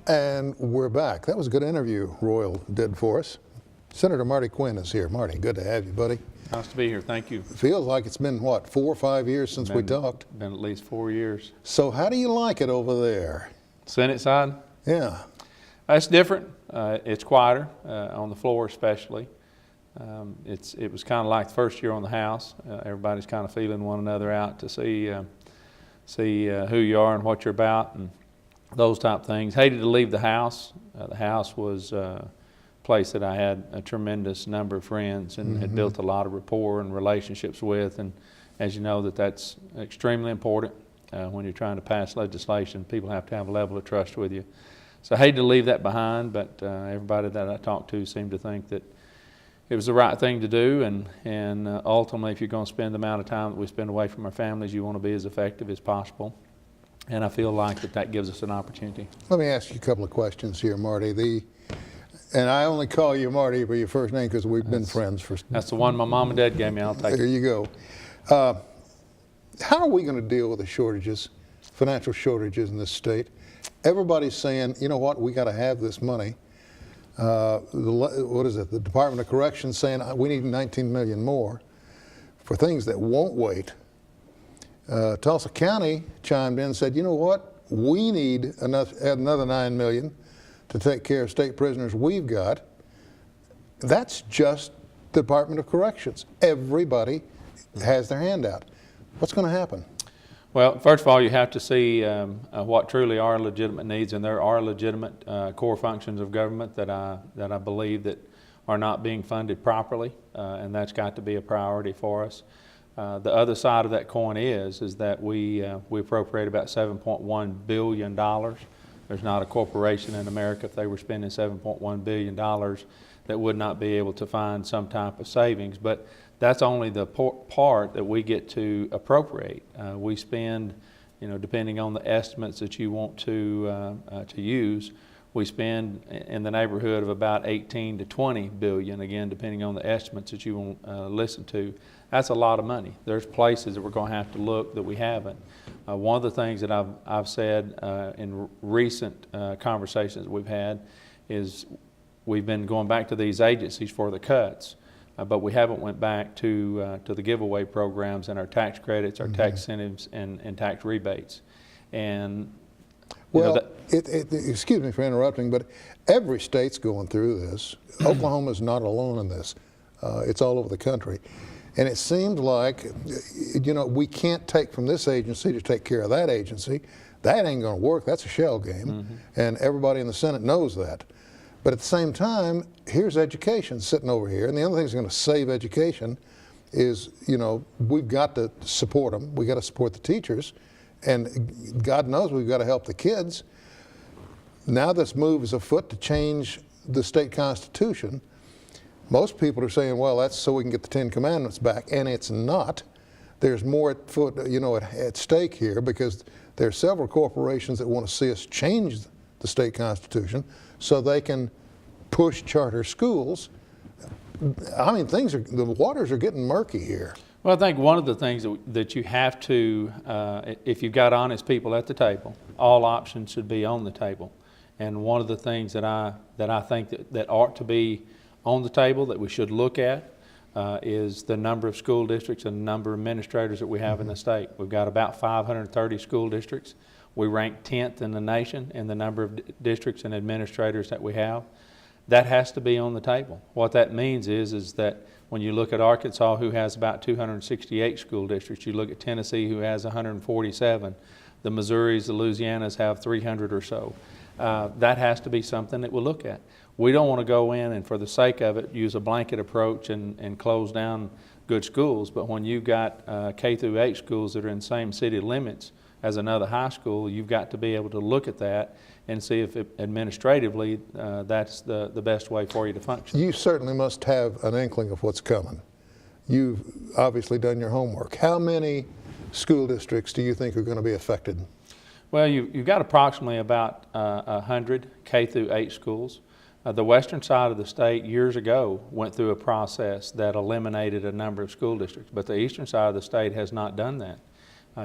And we're back. That was a good interview Royal did for us. Senator Marty Quinn is here. Marty, good to have you, buddy. Nice to be here. Thank you. Feels like it's been, what, 4 or 5 years since we talked? Been at least 4 years. So how do you like it over there? Senate side? Yeah. It's different. It's quieter, on the floor especially. It was kind of like the first year on the House. Everybody's kind of feeling one another out to see who you are and what you're about and those type things. Hated to leave the House. The House was a place that I had a tremendous number of friends and had built a lot of rapport and relationships with. And as you know, that's extremely important when you're trying to pass legislation. People have to have a level of trust with you. So I hated to leave that behind, but everybody that I talked to seemed to think that it was the right thing to do, and ultimately, if you're going to spend the amount of time that we spend away from our families, you want to be as effective as possible. And I feel like that gives us an opportunity. Let me ask you a couple of questions here, Marty. And I only call you Marty by your first name because we've been friends for... That's the one my mom and dad gave me. I'll take it. There you go. How are we going to deal with the shortages, financial shortages in this state? Everybody's saying, you know what, we got to have this money. What is it? The Department of Corrections saying we need 19 million more for things that won't wait. Tulsa County chimed in and said, you know what, we need another 9 million to take care of state prisoners we've got. That's just the Department of Corrections. Everybody has their hand out. What's going to happen? Well, first of all, you have to see what truly are legitimate needs, and there are legitimate core functions of government that I believe that are not being funded properly, and that's got to be a priority for us. The other side of that coin is that we appropriate about $7.1 billion. There's not a corporation in America, if they were spending $7.1 billion, that would not be able to find some type of savings. But that's only the part that we get to appropriate. We spend, depending on the estimates that you want to use, we spend in the neighborhood of about 18 to 20 billion, again, depending on the estimates that you want to listen to. That's a lot of money. There's places that we're going to have to look that we haven't. One of the things that I've said in recent conversations we've had is we've been going back to these agencies for the cuts, but we haven't went back to the giveaway programs and our tax credits, our tax incentives, and tax rebates. And well, excuse me for interrupting, but every state's going through this. Oklahoma's not alone in this. It's all over the country. And it seems like, we can't take from this agency to take care of that agency. That ain't going to work. That's a shell game. And everybody in the Senate knows that. But at the same time, here's education sitting over here. And the other thing that's going to save education is, we've got to support them. We've got to support the teachers. And God knows we've got to help the kids. Now this move is afoot to change the state constitution. Most people are saying, well, that's so we can get the 10 Commandments back, and it's not. There's more at stake here because there are several corporations that want to see us change the state constitution so they can push charter schools. I mean, the waters are getting murky here. Well, I think one of the things that you have to, if you've got honest people at the table, all options should be on the table. And one of the things that I think that ought to be on the table that we should look at is the number of school districts and the number of administrators that we have in the state. We've got about 530 school districts. We rank 10th in the nation in the number of districts and administrators that we have. That has to be on the table. What that means is that when you look at Arkansas, who has about 268 school districts, you look at Tennessee, who has 147, the Missouris, the Louisianas have 300 or so. That has to be something that we'll look at. We don't want to go in and, for the sake of it, use a blanket approach and close down good schools. But when you've got K through 8 schools that are in the same city limits as another high school, you've got to be able to look at that and see if administratively that's the best way for you to function. You certainly must have an inkling of what's coming. You've obviously done your homework. How many school districts do you think are going to be affected? Well, you've got approximately about 100 K through 8 schools. The western side of the state years ago went through a process that eliminated a number of school districts, but the eastern side of the state has not done that.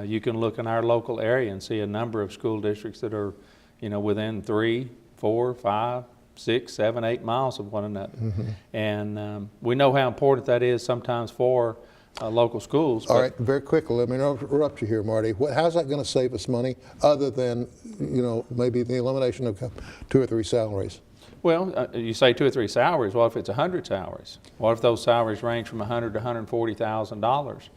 You can look in our local area and see a number of school districts that are, within 3, 4, 5, 6, 7, 8 miles of one another. And we know how important that is sometimes for local schools. All right, very quickly, let me interrupt you here, Marty. How's that going to save us money other than, maybe the elimination of 2 or 3 salaries? Well, you say 2 or 3 salaries. What if it's 100 salaries? What if those salaries range from $100,000 to $140,000?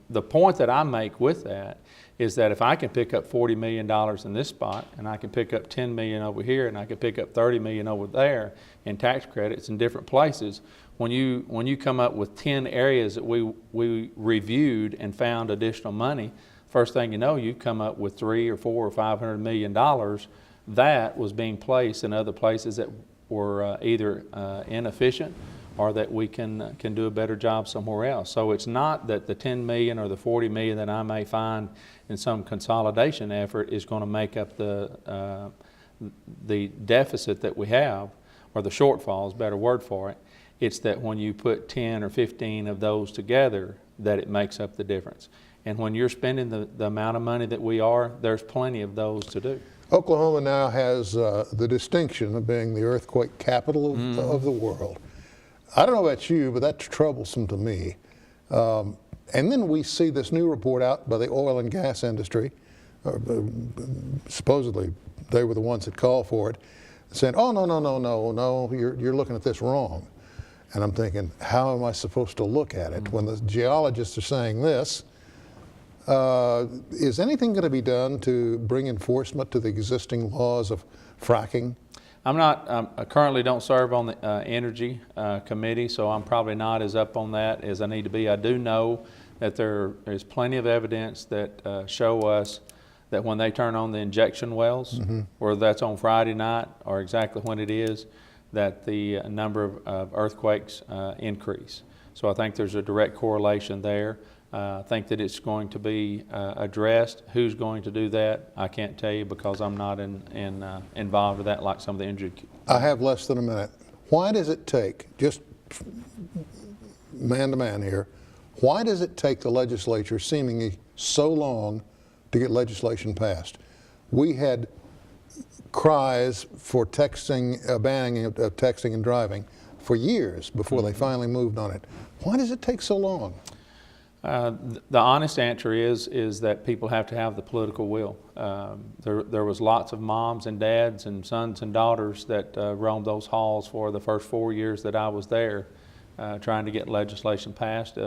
The point that I make with that is that if I can pick up $40 million in this spot, and I can pick up $10 million over here, and I can pick up $30 million over there in tax credits in different places, when you come up with 10 areas that we reviewed and found additional money, first thing you know, you come up with $300 or $400 or $500 million that was being placed in other places that were either inefficient or that we can do a better job somewhere else. So it's not that the 10 million or the 40 million that I may find in some consolidation effort is going to make up the deficit that we have, or the shortfall is a better word for it. It's that when you put 10 or 15 of those together, that it makes up the difference. And when you're spending the amount of money that we are, there's plenty of those to do. Oklahoma now has the distinction of being the earthquake capital of the world. I don't know about you, but that's troublesome to me. And then we see this new report out by the oil and gas industry. Supposedly, they were the ones that called for it, saying, "Oh, no, you're looking at this wrong." And I'm thinking, how am I supposed to look at it when the geologists are saying this? Is anything going to be done to bring enforcement to the existing laws of fracking? I currently don't serve on the Energy Committee, so I'm probably not as up on that as I need to be. I do know that there is plenty of evidence that show us that when they turn on the injection wells, whether that's on Friday night or exactly when it is, that the number of earthquakes increase. So I think there's a direct correlation there. I think that it's going to be addressed. Who's going to do that, I can't tell you because I'm not involved with that like some of the energy. I have less than a minute. Why does it take, just man to man here, why does it take the legislature seemingly so long to get legislation passed? We had cries for texting, banning of texting and driving for years before they finally moved on it. Why does it take so long? The honest answer is that people have to have the political will. There was lots of moms and dads and sons and daughters that roamed those halls for the first 4 years that I was there trying to get legislation passed.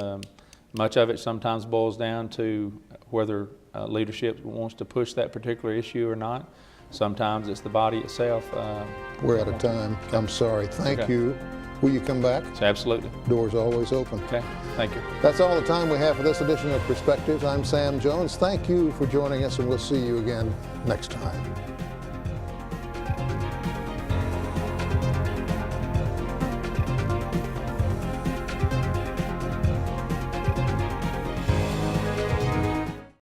Much of it sometimes boils down to whether leadership wants to push that particular issue or not. Sometimes it's the body itself. We're out of time. I'm sorry. Thank you. Will you come back? Absolutely. Doors always open. Okay, thank you. That's all the time we have for this edition of Perspectives. I'm Sam Jones. Thank you for joining us, and we'll see you again next time.